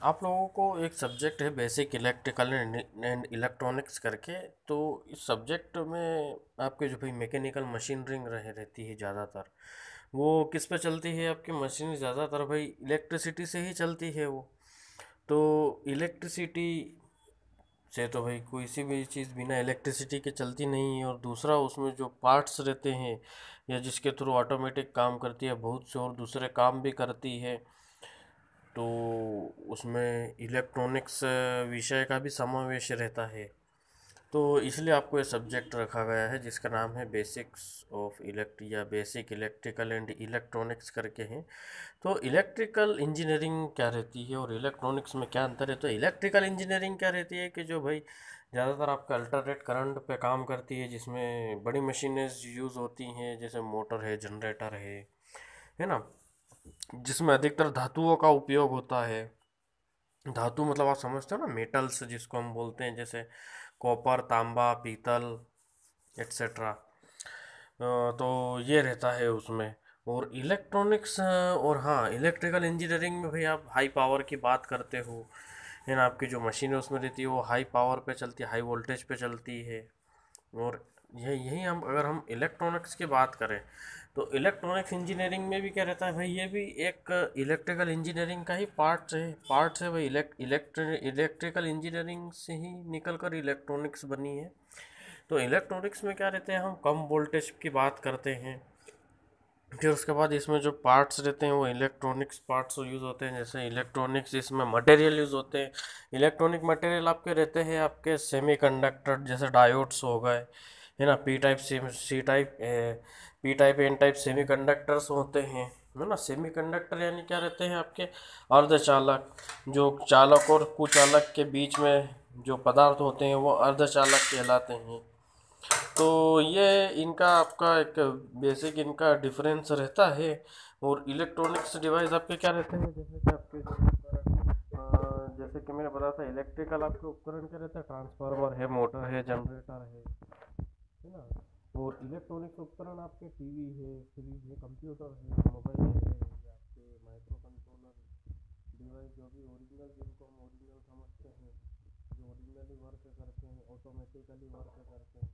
आप लोगों को एक सब्जेक्ट है बेसिक इलेक्ट्रिकल एंड इलेक्ट्रॉनिक्स करके। तो इस सब्जेक्ट में आपके जो भाई मैकेनिकल मशीनरिंग रहती है ज़्यादातर, वो किस पे चलती है? आपकी मशीन ज़्यादातर भाई इलेक्ट्रिसिटी से ही चलती है वो। तो इलेक्ट्रिसिटी से तो भाई कोई सी भी चीज़ बिना इलेक्ट्रिसिटी के चलती नहीं है। और दूसरा, उसमें जो पार्ट्स रहते हैं या जिसके थ्रू ऑटोमेटिक काम करती है, बहुत से और दूसरे काम भी करती है। तो उसमें इलेक्ट्रॉनिक्स विषय का भी समावेश रहता है। तो इसलिए आपको ये सब्जेक्ट रखा गया है जिसका नाम है बेसिक्स ऑफ या बेसिक इलेक्ट्रिकल एंड इलेक्ट्रॉनिक्स करके हैं। तो इलेक्ट्रिकल इंजीनियरिंग क्या रहती है और इलेक्ट्रॉनिक्स में क्या अंतर है? तो इलेक्ट्रिकल इंजीनियरिंग क्या रहती है कि जो भाई ज़्यादातर आपका अल्टरनेट करंट पे काम करती है, जिसमें बड़ी मशीनें यूज़ होती हैं, जैसे मोटर है, जनरेटर है ना, जिसमें अधिकतर धातुओं का उपयोग होता है। धातु मतलब आप समझते हो ना, मेटल्स जिसको हम बोलते हैं, जैसे कॉपर, तांबा, पीतल, एट्सेट्रा। तो ये रहता है उसमें। और इलेक्ट्रॉनिक्स और हाँ, इलेक्ट्रिकल इंजीनियरिंग में भाई आप हाई पावर की बात करते हो, है ना। आपकी जो मशीन है उसमें रहती है वो हाई पावर पे चलती है, हाई वोल्टेज पे चलती है। और यही हम अगर हम इलेक्ट्रॉनिक्स की बात करें, तो इलेक्ट्रॉनिक्स इंजीनियरिंग में भी क्या रहता है भाई, ये भी एक इलेक्ट्रिकल इंजीनियरिंग का ही पार्ट है भाई। इलेक्ट्रिकल इंजीनियरिंग से ही निकल कर इलेक्ट्रॉनिक्स बनी है। तो इलेक्ट्रॉनिक्स में क्या रहते हैं, हम कम वोल्टेज की बात करते हैं। फिर उसके बाद इसमें जो पार्ट्स रहते हैं वो इलेक्ट्रॉनिक्स पार्ट्स यूज़ होते हैं। जैसे इलेक्ट्रॉनिक्स, इसमें मटेरियल यूज़ होते हैं। इलेक्ट्रॉनिक मटेरियल आपके रहते हैं आपके सेमीकंडक्टर, जैसे डायोड्स हो गए, है ना। P type N type semiconductors होते हैं, है ना। सेमीकंडक्टर यानी क्या रहते हैं आपके अर्धचालक, जो चालक और कुचालक के बीच में जो पदार्थ होते हैं वो अर्धचालक कहलाते हैं। तो ये इनका आपका एक बेसिक इनका डिफरेंस रहता है। और इलेक्ट्रॉनिक्स डिवाइस आपके क्या रहते हैं, जैसे कि आपके जैसे कि मैंने बताया था, इलेक्ट्रिकल आपके उपकरण क्या रहता है, ट्रांसफार्मर है, मोटर है, जनरेटर है ना। और इलेक्ट्रॉनिक्स उपकरण आपके टीवी है, फ्रिज है, कंप्यूटर है, मोबाइल है, या आपके माइक्रो कंट्रोलर डिवाइस, जो भी ओरिजिनल, जिनको हम ओरिजिनल समझते हैं, जो ओरिजिनली वर्क करते हैं, ऑटोमेटिकली वर्क करते हैं।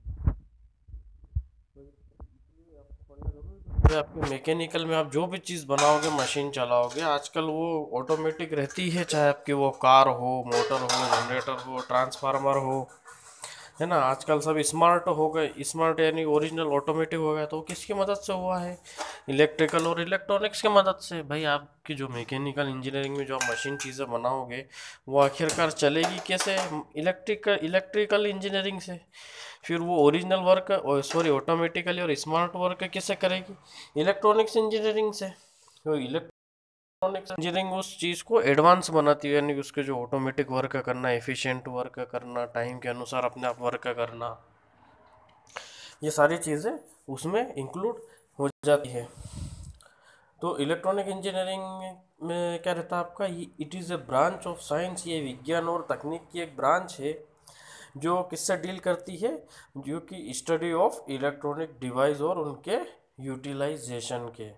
तो इसलिए आपको पढ़ना जरूरी है। आपके मैकेनिकल में आप जो भी चीज़ बनाओगे, मशीन चलाओगे, आजकल वो ऑटोमेटिक रहती है, चाहे आपकी वो कार हो, मोटर हो, जनरेटर हो, ट्रांसफार्मर हो, है ना। आजकल सब स्मार्ट हो गए। स्मार्ट यानी ओरिजिनल ऑटोमेटिक हो गया। तो वो किसकी मदद से हुआ है? इलेक्ट्रिकल और इलेक्ट्रॉनिक्स की मदद से। भाई आपकी जो मैकेनिकल इंजीनियरिंग में जो आप मशीन चीज़ें बनाओगे, वो आखिरकार चलेगी कैसे? इलेक्ट्रिकल इंजीनियरिंग से। फिर वो ओरिजिनल वर्क और सॉरी ऑटोमेटिकली और स्मार्ट वर्क किससे करेगी? इलेक्ट्रॉनिक्स इंजीनियरिंग से। तो इलेक्ट्रॉनिक्स इंजीनियरिंग उस चीज़ को एडवांस बनाती है, यानी कि उसके जो ऑटोमेटिक वर्क करना, एफिशिएंट वर्क करना, टाइम के अनुसार अपने आप वर्क करना, ये सारी चीज़ें उसमें इंक्लूड हो जाती है। तो इलेक्ट्रॉनिक इंजीनियरिंग में क्या रहता है आपका, it is a branch of science. ये विज्ञान और तकनीक की एक ब्रांच है जो किससे डील करती है, जो कि स्टडी ऑफ इलेक्ट्रॉनिक डिवाइस और उनके यूटिलाइजेशन के।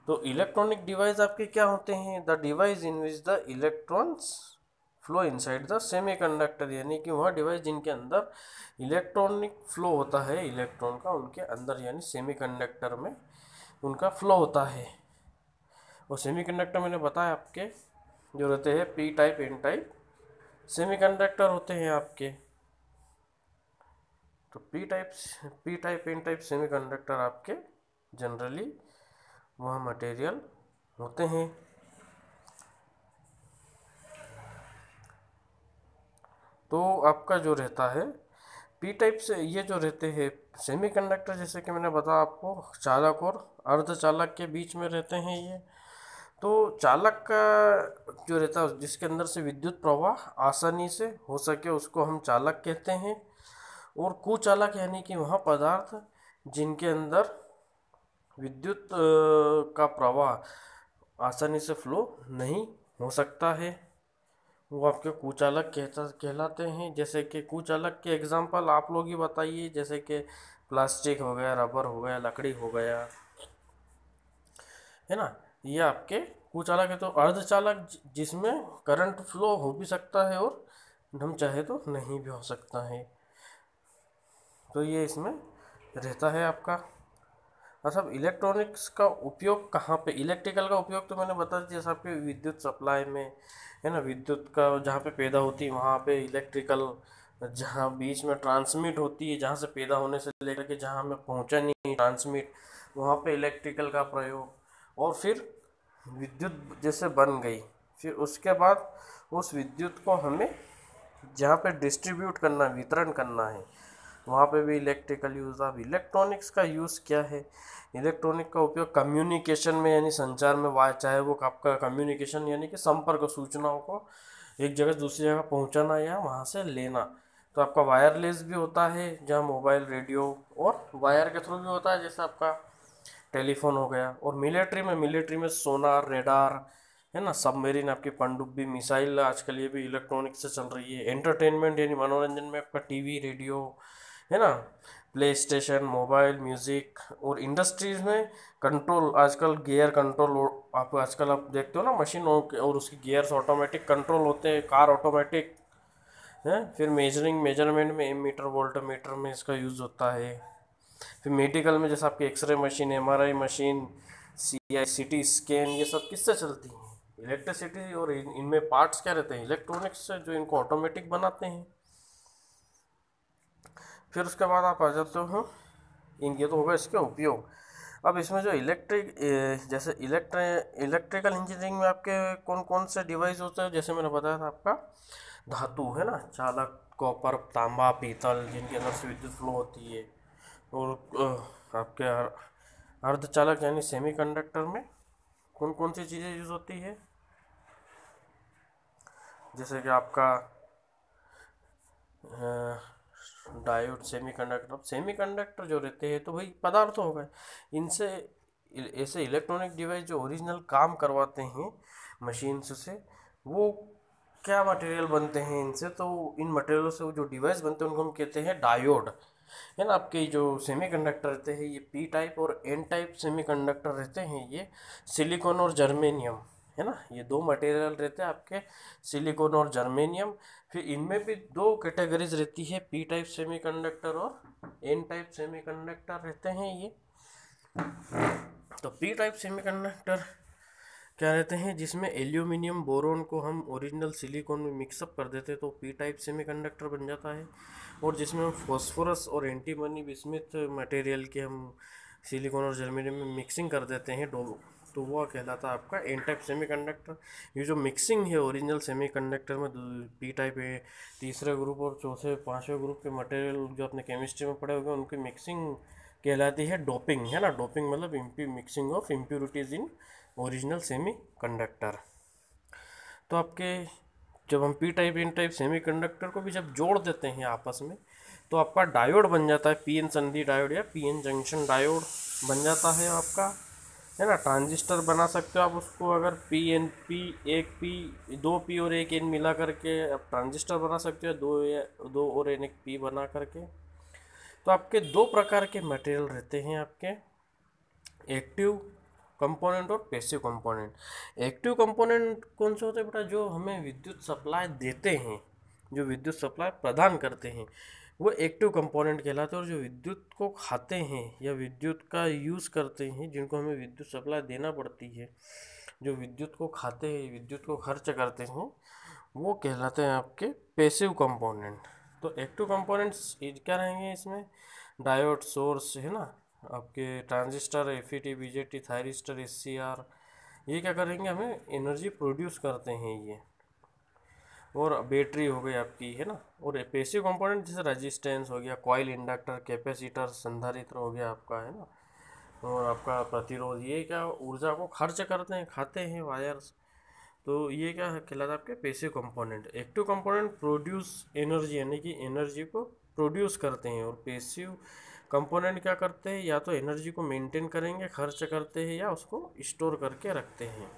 तो इलेक्ट्रॉनिक डिवाइस आपके क्या होते हैं? The device in which the electrons flow inside the semiconductor, यानी कि वह डिवाइस जिनके अंदर इलेक्ट्रॉनिक फ्लो होता है, इलेक्ट्रॉन का उनके अंदर यानी सेमीकंडक्टर में उनका फ्लो होता है। और सेमीकंडक्टर मैंने बताया आपके जो रहते हैं P type N type semiconductor होते हैं आपके। तो P type N type semiconductor आपके जनरली वह मटेरियल होते हैं। तो आपका जो रहता है पी टाइप से, ये जो रहते हैं सेमीकंडक्टर, जैसे कि मैंने बताया आपको, चालक और अर्धचालक के बीच में रहते हैं ये। तो चालक का जो रहता है, जिसके अंदर से विद्युत प्रवाह आसानी से हो सके, उसको हम चालक कहते हैं। और कुचालक यानी कि वह पदार्थ जिनके अंदर विद्युत का प्रवाह आसानी से फ्लो नहीं हो सकता है, वो आपके कुचालक कहलाते हैं। जैसे कि कुचालक के एग्जांपल आप लोग ही बताइए, जैसे कि प्लास्टिक हो गया, रबर हो गया, लकड़ी हो गया, है ना। ये आपके कुचालक है तो अर्धचालक जिसमें करंट फ्लो हो भी सकता है और हम चाहे तो नहीं भी हो सकता है। तो ये इसमें रहता है आपका। अच्छा, अब इलेक्ट्रॉनिक्स का उपयोग कहाँ पे, इलेक्ट्रिकल का उपयोग तो मैंने बता दिया, जैसे आपके विद्युत सप्लाई में है ना, विद्युत का जहाँ पे पैदा होती है वहाँ पे इलेक्ट्रिकल, जहाँ बीच में ट्रांसमिट होती है, जहाँ से पैदा होने से लेकर के जहाँ हमें पहुँचा नहीं ट्रांसमिट, वहाँ पे इलेक्ट्रिकल का प्रयोग। और फिर विद्युत जैसे बन गई, फिर उसके बाद उस विद्युत को हमें जहाँ पे डिस्ट्रीब्यूट करना, वितरण करना है, वहाँ पे भी इलेक्ट्रिकल यूज़। अब इलेक्ट्रॉनिक्स का यूज़ क्या है, इलेक्ट्रॉनिक का उपयोग कम्युनिकेशन में यानी संचार में, चाहे वो आपका कम्युनिकेशन यानी कि संपर्क, सूचनाओं को एक जगह से दूसरी जगह पहुँचाना या वहाँ से लेना, तो आपका वायरलेस भी होता है, जहाँ मोबाइल, रेडियो और वायर के थ्रू भी होता है, जैसे आपका टेलीफोन हो गया। और मिलिट्री में सोनार, रेडार है ना, सबमरीन, आपकी पनडुब्बी, मिसाइल, आजकल ये भी इलेक्ट्रॉनिक से चल रही है। एंटरटेनमेंट यानी मनोरंजन में आपका टीवी, रेडियो है ना, प्ले स्टेशन, मोबाइल, म्यूजिक। और इंडस्ट्रीज में कंट्रोल, आजकल गियर कंट्रोल, आजकल आप देखते हो ना मशीन और उसकी गियर्स ऑटोमेटिक कंट्रोल होते हैं, कार ऑटोमेटिक है। फिर मेजरमेंट में एमीटर, वोल्टमीटर में इसका यूज़ होता है। फिर मेडिकल में जैसे आपकी X-ray machine, MRI machine, CI, CT scan, ये सब किससे चलती हैं, इलेक्ट्रिसिटी। और इनमें पार्ट्स क्या रहते हैं, इलेक्ट्रॉनिक्स से, जो इनको ऑटोमेटिक बनाते हैं। फिर उसके बाद आप आ जाते हो, ये तो होगा इसके उपयोग। अब इसमें जो जैसे इलेक्ट्रिकल इंजीनियरिंग में आपके कौन कौन से डिवाइस होते हैं, जैसे मैंने बताया था आपका धातु है ना, चालक, कॉपर, तांबा, पीतल, जिनके अंदर से विद्युत फ्लो होती है। और आपके अर्धचालक यानी सेमीकंडक्टर में कौन कौन सी चीज़ें यूज़ होती है, जैसे कि आपका डायोड, सेमीकंडक्टर। अब सेमीकंडक्टर जो रहते हैं तो भाई पदार्थ हो गए, इनसे ऐसे इलेक्ट्रॉनिक डिवाइस जो ओरिजिनल काम करवाते हैं मशीन्स से, वो क्या मटेरियल बनते हैं इनसे, तो इन मटेरियल से वो जो डिवाइस बनते हैं उनको हम कहते हैं डायोड है ना। आपके जो सेमीकंडक्टर रहते हैं ये पी टाइप और एन टाइप सेमीकंडक्टर रहते हैं, ये सिलिकॉन और जर्मेनियम है ना, ये दो मटेरियल रहते हैं आपके, सिलिकॉन और जर्मेनियम। फिर इनमें भी दो कैटेगरीज रहती है, पी टाइप सेमीकंडक्टर और एन टाइप सेमीकंडक्टर रहते हैं ये। तो पी टाइप सेमीकंडक्टर क्या रहते हैं, जिसमें एल्यूमिनियम बोरोन को हम ओरिजिनल सिलिकॉन में मिक्सअप कर देते हैं तो पी टाइप सेमीकंडक्टर बन जाता है। और जिसमें हम फॉस्फोरस और एंटीमनी बिस्मिथ मटेरियल के हम सिलिकॉन और जर्मेनियम में मिक्सिंग कर देते हैं तो वो कहलाता है आपका एन टाइप सेमीकंडक्टर। ये जो मिक्सिंग है ओरिजिनल सेमीकंडक्टर में, पी टाइप है, तीसरे ग्रुप और चौथे पांचवें ग्रुप के मटेरियल जो अपने केमिस्ट्री में पढ़े होंगे, उनकी मिक्सिंग कहलाती है डोपिंग है ना। डोपिंग मतलब mixing of impurities in original semiconductor. तो आपके जब हम P type N type semiconductor को भी जब जोड़ देते हैं आपस में, तो आपका डायोड बन जाता है, पी एन संधि डायोड या पी एन जंक्शन डायोड बन जाता है आपका है ना। ट्रांजिस्टर बना सकते हो आप उसको, अगर पी एन पी, एक पी, दो पी और एक एन मिला करके आप ट्रांजिस्टर बना सकते हो, दो और एन एक पी बना करके। तो आपके दो प्रकार के मटेरियल रहते हैं आपके, एक्टिव कंपोनेंट और पैसिव कंपोनेंट। एक्टिव कंपोनेंट कौन से होते हैं बेटा, जो हमें विद्युत सप्लाई देते हैं, जो विद्युत सप्लाई प्रदान करते हैं, वो एक्टिव कंपोनेंट कहलाते हैं। और जो विद्युत को खाते हैं या विद्युत का यूज़ करते हैं, जिनको हमें विद्युत सप्लाई देना पड़ती है, जो विद्युत को खाते हैं, विद्युत को खर्च करते हैं, वो कहलाते हैं आपके पैसिव कंपोनेंट। तो एक्टिव कंपोनेंट्स क्या रहेंगे इसमें, डायोड, सोर्स है ना, आपके transistor, FET, BJT, thyristor, SCR, ये क्या करेंगे, हमें एनर्जी प्रोड्यूस करते हैं ये। और बैटरी हो गई आपकी है ना। और पैसिव कंपोनेंट जैसे रेजिस्टेंस हो गया, कॉइल, इंडक्टर, कैपेसिटर, संधारित्र हो गया आपका है ना, और आपका प्रतिरोध, ये क्या ऊर्जा को खर्च करते हैं, खाते हैं वायर्स। तो ये क्या कहलाता है आपके passive component. Active component produce energy यानी कि एनर्जी को प्रोड्यूस करते हैं, और पैसिव कंपोनेंट क्या करते हैं, या तो एनर्जी को मेंटेन करेंगे, खर्च करते हैं, या उसको स्टोर करके रखते हैं।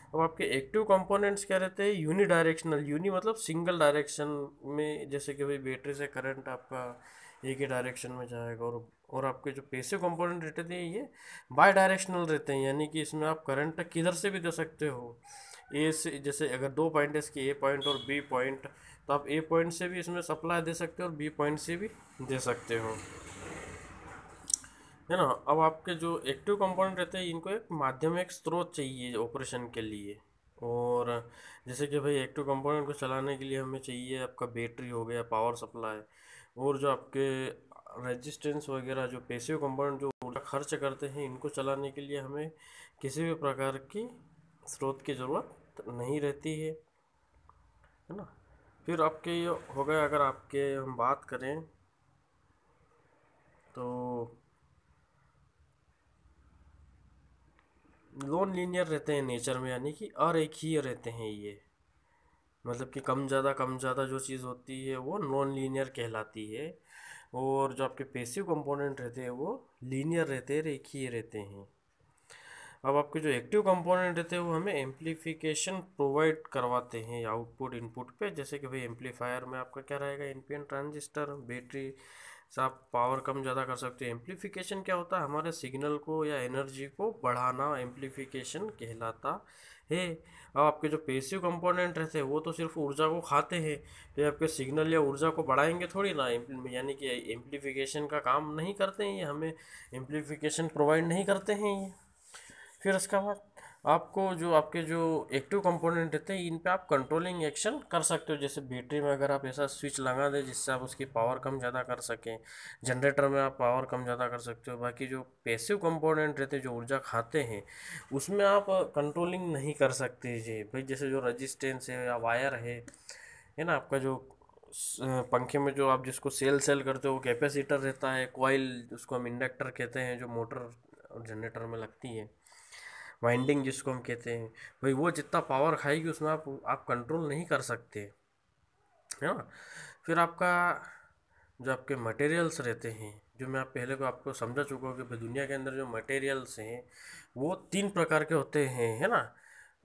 अब आपके एक्टिव कंपोनेंट्स क्या रहते हैं, यूनी डायरेक्शनल, यूनी मतलब सिंगल डायरेक्शन में, जैसे कि भाई बैटरी से करंट आपका एक ही डायरेक्शन में जाएगा, और और आपके जो पैसिव कंपोनेंट रहते थे ये बाई डायरेक्शनल रहते हैं, यानी कि इसमें आप करंट किधर से भी दे सकते हो। ए से, जैसे अगर दो पॉइंट है इसके, ए पॉइंट और बी पॉइंट, तो आप ए पॉइंट से भी इसमें सप्लाई दे सकते हो और बी पॉइंट से भी दे सकते हो, है ना। अब आपके जो एक्टिव कंपोनेंट रहते हैं इनको एक माध्यमिक स्रोत चाहिए ऑपरेशन के लिए। और जैसे कि भाई एक्टिव कंपोनेंट को चलाने के लिए हमें चाहिए आपका बैटरी हो गया, पावर सप्लाई, और जो आपके रेजिस्टेंस वगैरह जो पैसिव कंपोनेंट जो ऊर्जा खर्च करते हैं, इनको चलाने के लिए हमें किसी भी प्रकार की स्रोत की ज़रूरत नहीं रहती है ना। फिर आपके ये हो गए, अगर आपके हम बात करें तो नॉन लीनियर रहते हैं नेचर में, यानी कि अरेखीय रहते हैं ये, मतलब कि कम ज़्यादा जो चीज़ होती है वो नॉन लीनियर कहलाती है। और जो आपके पैसिव कंपोनेंट रहते हैं वो लीनियर रहते हैं, रेखीय रहते हैं। अब आपके जो एक्टिव कंपोनेंट रहते हैं वो हमें एम्पलीफिकेशन प्रोवाइड करवाते हैं आउटपुट इनपुट पे, जैसे कि भाई एम्पलीफायर में आपका क्या रहेगा, एनपीएन ट्रांजिस्टर, बैटरी से आप पावर कम ज़्यादा कर सकते हैं। एम्पलीफिकेशन क्या होता है, हमारे सिग्नल को या एनर्जी को बढ़ाना एम्पलीफिकेशन कहलाता है। अब आपके जो पैसिव कंपोनेंट रहते हैं वो तो सिर्फ ऊर्जा को खाते हैं, तो ये आपके सिग्नल या ऊर्जा को बढ़ाएंगे थोड़ी ना, यानी कि एम्पलीफिकेशन का काम नहीं करते हैं ये, हमें एम्पलीफिकेशन प्रोवाइड नहीं करते हैं ये। फिर उसके बाद आपको जो आपके जो एक्टिव कंपोनेंट रहते हैं इन पे आप कंट्रोलिंग एक्शन कर सकते हो, जैसे बैटरी में अगर आप ऐसा स्विच लगा दें जिससे आप उसकी पावर कम ज़्यादा कर सकें, जनरेटर में आप पावर कम ज़्यादा कर सकते हो। बाकी जो पैसिव कंपोनेंट रहते हैं जो ऊर्जा खाते हैं उसमें आप कंट्रोलिंग नहीं कर सकते जी भाई, जैसे जो रजिस्टेंस है या वायर है ना, आपका जो पंखे में जो आप जिसको सेल सेल करते हो वो कैपेसिटर रहता है, कॉइल उसको हम इंडक्टर कहते हैं, जो मोटर और जनरेटर में लगती है, वाइंडिंग जिसको हम कहते हैं, भाई वो जितना पावर खाएगी उसमें आप कंट्रोल नहीं कर सकते, है ना। फिर आपका जो आपके मटेरियल्स रहते हैं, जो मैं आप पहले को आपको समझा चुका हूँ कि भाई दुनिया के अंदर जो मटेरियल्स हैं वो तीन प्रकार के होते हैं, है ना।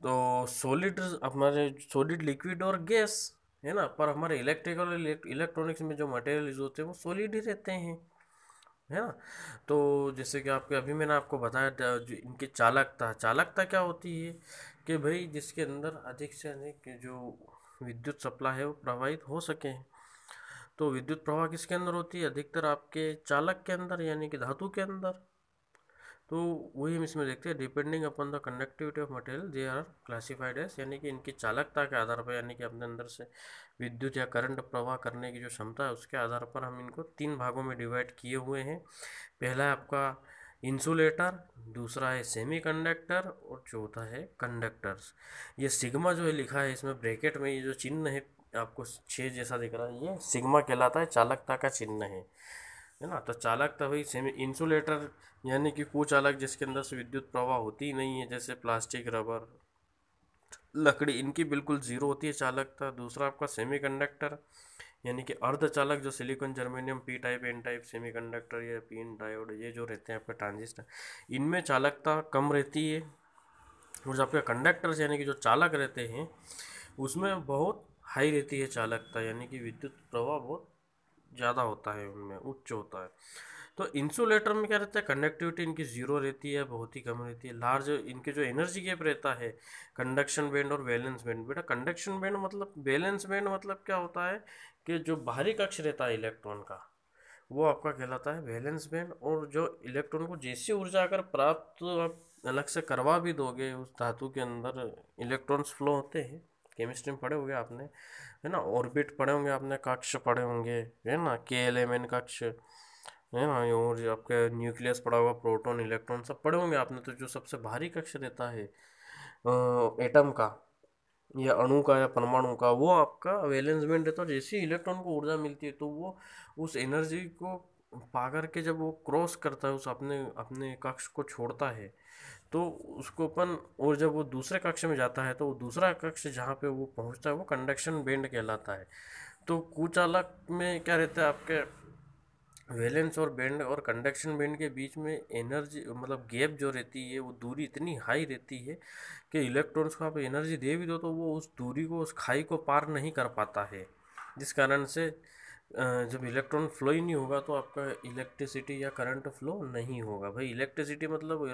तो सॉलिड, हमारे सॉलिड, लिक्विड और गैस, है ना। पर हमारे इलेक्ट्रिकल और इलेक्ट्रॉनिक्स में जो मटेरियल्स होते हैं वो सॉलिड ही रहते हैं, है ना। तो जैसे कि आपके अभी मैंने आपको बताया था, जो इनकी चालकता, चालकता क्या होती है कि भाई जिसके अंदर अधिक से अधिक जो विद्युत सप्लाई है वो प्रवाहित हो सके। तो विद्युत प्रवाह किसके अंदर होती है, अधिकतर आपके चालक के अंदर, यानी कि धातु के अंदर। तो वही हम इसमें देखते हैं, depending upon the conductivity of material they are classified as, यानी कि इनकी चालकता के आधार पर, यानी कि अपने अंदर से विद्युत या करंट प्रवाह करने की जो क्षमता है उसके आधार पर हम इनको तीन भागों में डिवाइड किए हुए हैं। पहला है आपका इंसुलेटर, दूसरा है सेमीकंडक्टर और चौथा है कंडक्टर्स। ये सिग्मा जो है लिखा है इसमें ब्रैकेट में, ये जो चिन्ह है आपको छः जैसा दिख रहा है, ये सिग्मा कहलाता है, चालकता का चिन्ह है ना। तो चालकता भाई सेमी इंसुलेटर, यानी कि कुचालक जिसके अंदर से विद्युत प्रवाह होती ही नहीं है, जैसे प्लास्टिक, रबर, लकड़ी, इनकी बिल्कुल जीरो होती है चालकता। दूसरा आपका सेमीकंडक्टर, यानी कि अर्धचालक, जो silicon, germanium, P type, N type semiconductor या पी एन डायोड, ये जो रहते हैं आपके ट्रांजिस्टर, इनमें चालकता कम रहती है। और जो आपके कंडक्टर्स यानी कि जो चालक रहते हैं उसमें बहुत हाई रहती है चालकता, यानी कि विद्युत प्रवाह बहुत ज़्यादा होता है, उनमें उच्च होता है। तो इंसुलेटर में क्या रहता है, कंडक्टिविटी इनकी जीरो रहती है, बहुत ही कम रहती है। लार्ज इनके जो एनर्जी गैप रहता है, कंडक्शन बैंड और वैलेंस बैंड। बेटा कंडक्शन बैंड मतलब, वैलेंस बैंड मतलब क्या होता है कि जो बाहरी कक्ष रहता है इलेक्ट्रॉन का वो आपका कहलाता है वैलेंस बैंड। और जो इलेक्ट्रॉन को जैसी ऊर्जा अगर प्राप्त आप अलग से करवा भी दोगे, उस धातु के अंदर इलेक्ट्रॉन्स फ्लो होते हैं, केमिस्ट्री में पढ़े होंगे आपने, है ना, ऑर्बिट पढ़े होंगे आपने, कक्ष पढ़े होंगे, है ना, KLMN कक्ष, है ना, और जो आपके न्यूक्लियस पढ़ा होगा, प्रोटॉन, इलेक्ट्रॉन सब पढ़े होंगे आपने। तो जो सबसे भारी कक्ष रहता है एटम का या अणु का या परमाणु का, वो आपका वैलेंस बैंड रहता है। जैसे ही इलेक्ट्रॉन को ऊर्जा मिलती है तो वो उस एनर्जी को पा करके जब वो क्रॉस करता है, उस अपने अपने कक्ष को छोड़ता है, तो उसको अपन, और जब वो दूसरे कक्ष में जाता है तो वो दूसरा कक्ष जहाँ पे वो पहुँचता है वो कंडक्शन बैंड कहलाता है। तो कुचालक में क्या रहता है, आपके वैलेंस और बैंड और कंडक्शन बैंड के बीच में एनर्जी, मतलब गैप जो रहती है, वो दूरी इतनी हाई रहती है कि इलेक्ट्रॉन्स को आप एनर्जी दे भी दो तो वो उस दूरी को, उस खाई को पार नहीं कर पाता है, जिस कारण से जब इलेक्ट्रॉन फ्लो ही नहीं होगा तो आपका इलेक्ट्रिसिटी या करंट फ्लो नहीं होगा। भाई इलेक्ट्रिसिटी मतलब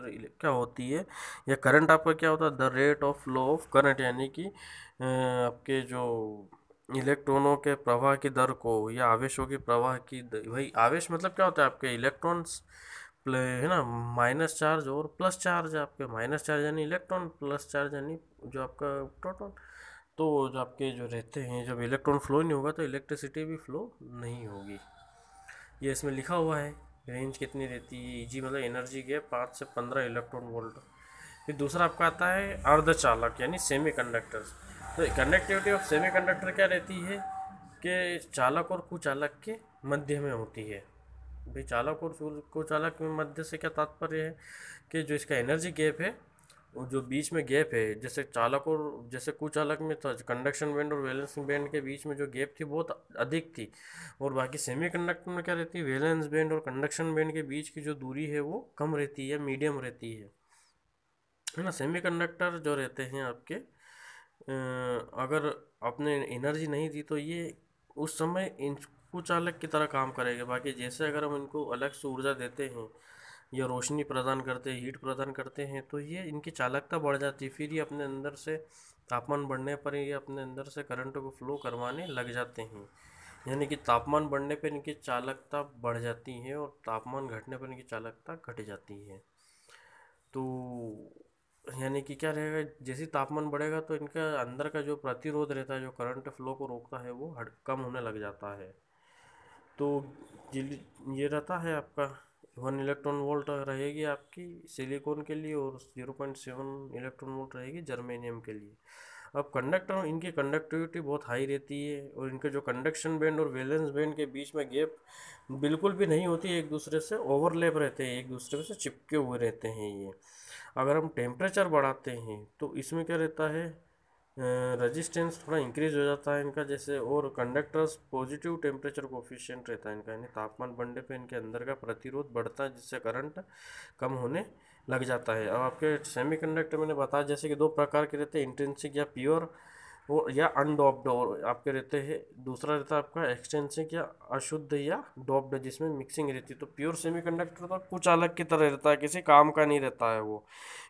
क्या होती है, या करंट आपका क्या होता है, the rate of flow of current, यानी कि आपके जो इलेक्ट्रॉनों के प्रवाह की दर को या आवेशों की प्रवाह की भाई आवेश मतलब क्या होता है, आपके इलेक्ट्रॉन्स है ना, माइनस चार्ज और प्लस चार्ज। आपके माइनस चार्ज यानी इलेक्ट्रॉन, प्लस चार्ज यानी जो आपका प्रोटॉन। तो जो आपके जो रहते हैं, जब इलेक्ट्रॉन फ्लो नहीं होगा तो इलेक्ट्रिसिटी भी फ्लो नहीं होगी। ये इसमें लिखा हुआ है। रेंज कितनी रहती है, जी मतलब एनर्जी गैप 5 से 15 इलेक्ट्रॉन वोल्ट। फिर दूसरा आपका आता है अर्धचालक यानी सेमी कंडक्टर्स। तो कंडक्टिविटी ऑफ सेमी कंडक्टर क्या रहती है कि चालक और कुचालक के मध्य में होती है। भाई चालक और कुचालक में मध्य से क्या तात्पर्य है कि जो इसका एनर्जी गैप है, वो जो बीच में गैप है, जैसे चालक और जैसे कुचालक में तो कंडक्शन बैंड और वैलेंस बैंड के बीच में जो गैप थी बहुत अधिक थी, और बाकी सेमी कंडक्टर में क्या रहती है, वैलेंस बैंड और कंडक्शन बैंड के बीच की जो दूरी है वो कम रहती है, मीडियम रहती है ना। सेमी कंडक्टर जो रहते हैं आपके अगर आपने एनर्जी नहीं दी तो ये उस समय इन कुचालक की तरह काम करेंगे। बाकी जैसे अगर हम इनको अलग से ऊर्जा देते हैं या रोशनी प्रदान करते हैं, हीट प्रदान करते हैं, तो ये इनकी चालकता बढ़ जाती है। फिर ये अपने अंदर से तापमान बढ़ने पर ये अपने अंदर से करंट को फ्लो करवाने लग जाते हैं। यानी कि तापमान बढ़ने पर इनकी चालकता बढ़ जाती है और तापमान घटने पर इनकी चालकता घट जाती है। तो यानी कि क्या रहेगा, जैसे तापमान बढ़ेगा तो इनका अंदर का जो प्रतिरोध रहता है, जो करंट फ्लो को रोकता है, वो कम होने लग जाता है। तो ये रहता है आपका 1 इलेक्ट्रॉन वोल्ट रहेगी आपकी सिलिकॉन के लिए, और 0.7 इलेक्ट्रॉन वोल्ट रहेगी जर्मेनियम के लिए। अब कंडक्टर इनकी कंडक्टिविटी बहुत हाई रहती है, और इनके जो कंडक्शन बैंड और वैलेंस बैंड के बीच में गैप बिल्कुल भी नहीं होती, एक दूसरे से ओवरलैप रहते हैं, एक दूसरे से चिपके हुए रहते हैं ये। अगर हम टेम्परेचर बढ़ाते हैं तो इसमें क्या रहता है, रेजिस्टेंस थोड़ा इंक्रीज हो जाता है इनका, जैसे, और कंडक्टर्स पॉजिटिव टेम्परेचर कोफिशिएंट रहता है इनका, यानी तापमान बढ़ने पे इनके अंदर का प्रतिरोध बढ़ता है, जिससे करंट कम होने लग जाता है। अब आपके सेमीकंडक्टर मैंने बताया जैसे कि दो प्रकार के रहते हैं, इंट्रिंसिक या प्योर और या अनडोप्ड, और आपके रहते हैं दूसरा रहता है आपका एक्सटेंसिक या अशुद्ध या डोप्ड, जिसमें मिक्सिंग रहती है। तो प्योर सेमीकंडक्टर तो कुछ अलग की तरह रहता है, किसी काम का नहीं रहता है वो,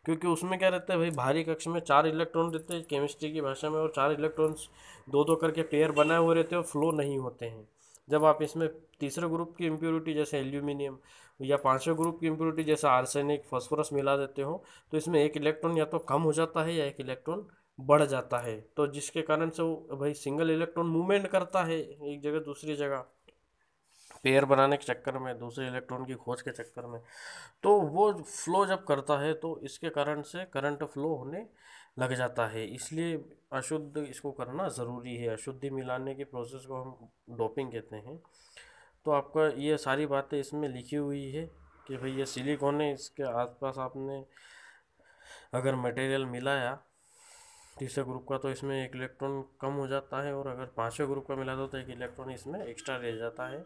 क्योंकि उसमें क्या रहता है भाई, भारी कक्ष में 4 इलेक्ट्रॉन रहते हैं केमिस्ट्री की भाषा में, और 4 इलेक्ट्रॉन्स दो दो करके पेयर बनाए हुए रहते हैं और फ्लो नहीं होते हैं। जब आप इसमें तीसरे ग्रुप की इम्प्योरिटी जैसे एल्यूमिनियम, या पांचवें ग्रुप की इम्प्योरिटी जैसे आर्सेनिक, फास्फोरस मिला देते हो, तो इसमें एक इलेक्ट्रॉन या तो कम हो जाता है या एक इलेक्ट्रॉन बढ़ जाता है, तो जिसके कारण से वो भाई सिंगल इलेक्ट्रॉन मूवमेंट करता है एक जगह दूसरी जगह, पेयर बनाने के चक्कर में, दूसरे इलेक्ट्रॉन की खोज के चक्कर में। तो वो फ्लो जब करता है तो इसके कारण से करंट फ्लो होने लग जाता है। इसलिए अशुद्ध इसको करना ज़रूरी है, अशुद्धि मिलाने की प्रोसेस को हम डोपिंग कहते हैं। तो आपका ये सारी बातें इसमें लिखी हुई है कि भाई ये सिलिकॉन है, इसके आसपास आपने अगर मटेरियल मिलाया तीसरे ग्रुप का तो इसमें एक इलेक्ट्रॉन कम हो जाता है, और अगर पांचवें ग्रुप का मिला दो तो एक इलेक्ट्रॉन इसमें एक्स्ट्रा रह जाता है।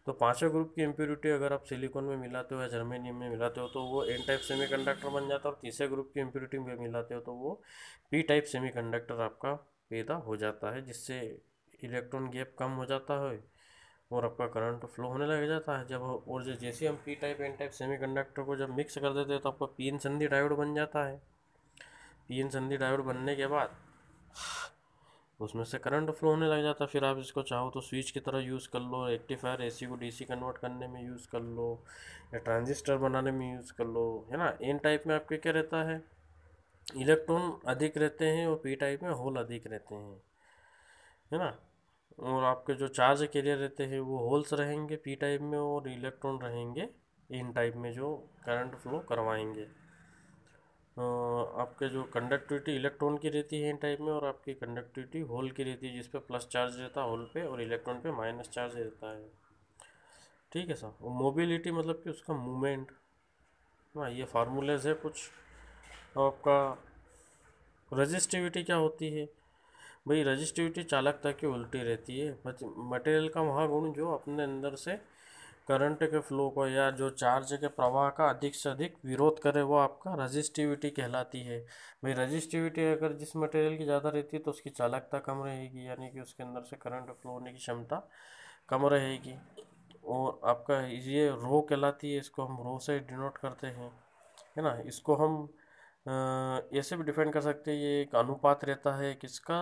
तो पांचवें ग्रुप की इम्प्योरिटी अगर आप सिलिकॉन में मिलाते हो या जर्मेनियम में मिलाते हो तो वो एन टाइप सेमीकंडक्टर बन जाता है, और तीसरे ग्रुप की इम्प्योरिटी में मिलाते हो तो वो पी टाइप सेमीकंडक्टर आपका पैदा हो जाता है, जिससे इलेक्ट्रॉन गैप कम हो जाता है और आपका करंट फ्लो होने लग जाता है। जब और जैसे हम P type N type semiconductor को जब मिक्स कर देते हैं तो आपका पी एन संधि डायोड बन जाता है। पी एन संधि डायोड बनने के बाद उसमें से करंट फ्लो होने लग जाता है। फिर आप इसको चाहो तो स्विच की तरह यूज़ कर लो, रेक्टिफायर एसी को डीसी कन्वर्ट करने में यूज़ कर लो, या ट्रांजिस्टर बनाने में यूज़ कर लो, है ना। एन टाइप में आपके क्या रहता है, इलेक्ट्रॉन अधिक रहते हैं, और पी टाइप में होल अधिक रहते हैं, है ना। और आपके जो चार्ज कैरियर रहते हैं वो होल्स रहेंगे पी टाइप में, और इलेक्ट्रॉन रहेंगे एन टाइप में जो करंट फ्लो करवाएंगे। आपके जो कंडक्टिविटी इलेक्ट्रॉन की रहती है इन टाइप में, और आपकी कंडक्टिविटी होल की रहती है, जिस पे प्लस चार्ज रहता है होल पे, और इलेक्ट्रॉन पे माइनस चार्ज रहता है। ठीक है सर। और मोबिलिटी मतलब कि उसका मूवमेंट, हाँ ये फार्मूलेज है कुछ। आपका रजिस्टिविटी क्या होती है, भाई रजिस्टिविटी चालकता की उल्टी रहती है। मटेरियल का वहाँ गुण जो अपने अंदर से करंट के फ्लो को या जो चार्ज के प्रवाह का अधिक से अधिक विरोध करे, वो आपका रजिस्टिविटी कहलाती है। भाई रजिस्टिविटी अगर जिस मटेरियल की ज़्यादा रहती है तो उसकी चालकता कम रहेगी, यानी कि उसके अंदर से करंट फ्लो होने की क्षमता कम रहेगी। और आपका ये रो कहलाती है, इसको हम रो से डिनोट करते हैं, है ना। इसको हम ऐसे भी डिफाइन कर सकते हैं, ये एक अनुपात रहता है किसका,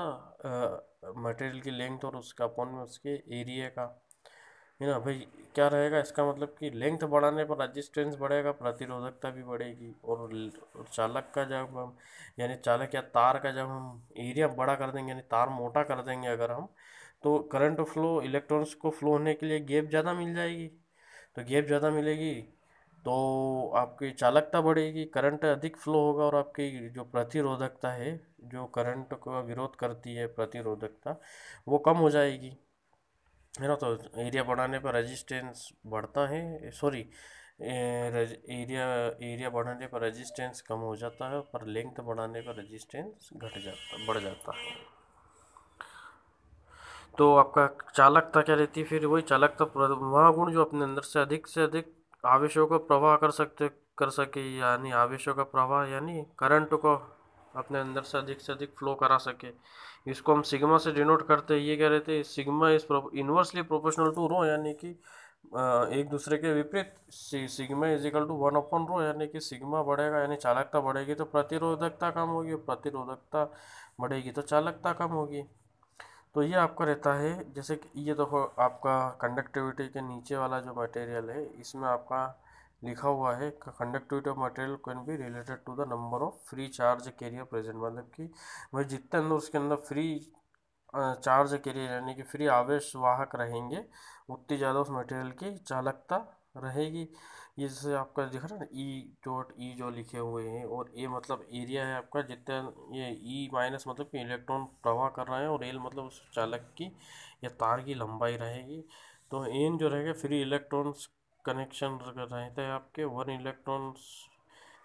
मटेरियल की लेंथ और उसका अपॉन में उसके एरिया का, है ना भाई। क्या रहेगा इसका मतलब कि लेंथ बढ़ाने पर रेजिस्टेंस बढ़ेगा, प्रतिरोधकता भी बढ़ेगी। और चालक का जब हम, यानी चालक या तार का जब हम एरिया बड़ा कर देंगे, यानी तार मोटा कर देंगे अगर हम, तो करंट फ्लो, इलेक्ट्रॉन्स को फ्लो होने के लिए गैप ज़्यादा मिल जाएगी। तो गैप ज़्यादा मिलेगी तो आपकी चालकता बढ़ेगी, करंट अधिक फ्लो होगा, और आपकी जो प्रतिरोधकता है, जो करंट का विरोध करती है प्रतिरोधकता, वो कम हो जाएगी, है ना। तो एरिया बढ़ाने पर रेजिस्टेंस बढ़ता है, सॉरी, एरिया एरिया बढ़ाने पर रेजिस्टेंस कम हो जाता है, पर लेंथ बढ़ाने पर रेजिस्टेंस घट जाता, बढ़ जाता है। तो आपका चालकता क्या रहती है, फिर वही चालकता वह गुण जो अपने अंदर से अधिक आवेशों को प्रवाह कर सके, यानी आवेशों का प्रवाह यानी करंट को अपने अंदर से अधिक फ्लो करा सके। इसको हम सिग्मा से डिनोट करते हैं। ये क्या रहते हैं, sigma is inversely proportional to rho, यानी कि एक दूसरे के विपरीत। सिग्मा इज इक्वल टू 1/रो, यानी कि सिग्मा बढ़ेगा यानी चालकता बढ़ेगी तो प्रतिरोधकता कम होगी, प्रतिरोधकता बढ़ेगी तो चालकता कम होगी। तो ये आपका रहता है, जैसे कि ये देखो आपका कंडक्टिविटी के नीचे वाला जो मटेरियल है, इसमें आपका लिखा हुआ है conductivity of material can be related to the number of free charge carrier present, मतलब कि वह जितने अंदर उसके अंदर फ्री चार्ज कैरियर यानी कि फ्री आवेश वाहक रहेंगे, उतनी ज़्यादा उस मटेरियल की चालकता रहेगी। ये जैसे आपका दिख रहा है ना, ई जो लिखे हुए हैं, और ए मतलब एरिया है आपका, जितना ये ई माइनस मतलब कि इलेक्ट्रॉन प्रवाह कर रहे हैं, और एल मतलब उस चालक की या तार की लंबाई रहेगी। तो एन जो रहेगा फ्री इलेक्ट्रॉन्स कनेक्शन रहते हैं आपके, 1 इलेक्ट्रॉन्स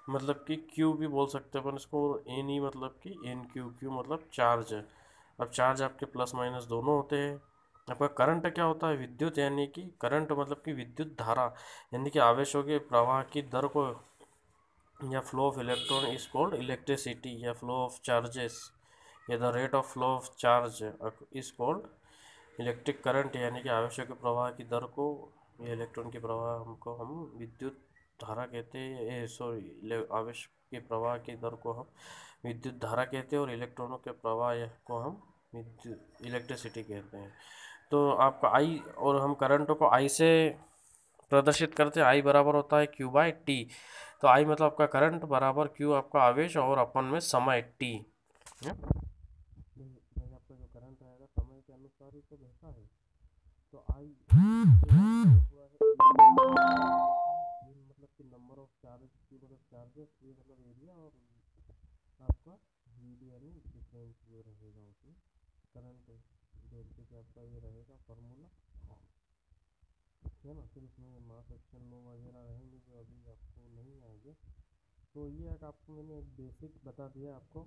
मतलब कि क्यू भी बोल सकते हैं अपन इसको, एन ई मतलब कि एन क्यू, क्यू मतलब चार्ज है। अब चार्ज आपके प्लस माइनस दोनों होते हैं। आपका करंट क्या होता है, विद्युत, यानी कि करंट मतलब कि विद्युत धारा, यानी कि आवेशों के प्रवाह की दर को, या flow of electron is called electricity, या फ्लो ऑफ चार्जेस, या the rate of flow of charge is called electric current, यानी कि आवेशों के प्रवाह की दर को, या इलेक्ट्रॉन के प्रवाह हमको हम विद्युत धारा कहते हैं, सॉरी आवेश के प्रवाह की दर को हम विद्युत धारा कहते हैं, और इलेक्ट्रॉनों के प्रवाह को हम विद्युत इलेक्ट्रिसिटी कहते हैं। तो आपका आई, और हम करंट को आई से प्रदर्शित करते हैं, आई बराबर होता है क्यू बाई टी। तो आई मतलब आपका करंट बराबर क्यू आपका आवेश, और अपन में समय टी। आपका जो करंट आएगा समय के अनुसार ही तो बहता है। तो आई मतलब कि नंबर ऑफ चार्ज, क्यू मतलब चार्जेस, ये मतलब एरिया, और आपका वी यानी डिफरेंस जो रहेगा उसमें करंट, जैसे कि आपका ये रहेगा फार्मूला, है ना। फिर इसमें मास एक्शन लो वगैरह रहेंगे जो अभी आपको नहीं आएंगे। तो ये एक आपको मैंने बेसिक बता दिया आपको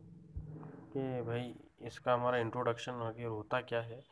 कि भाई इसका हमारा इंट्रोडक्शन वगैरह होता क्या है।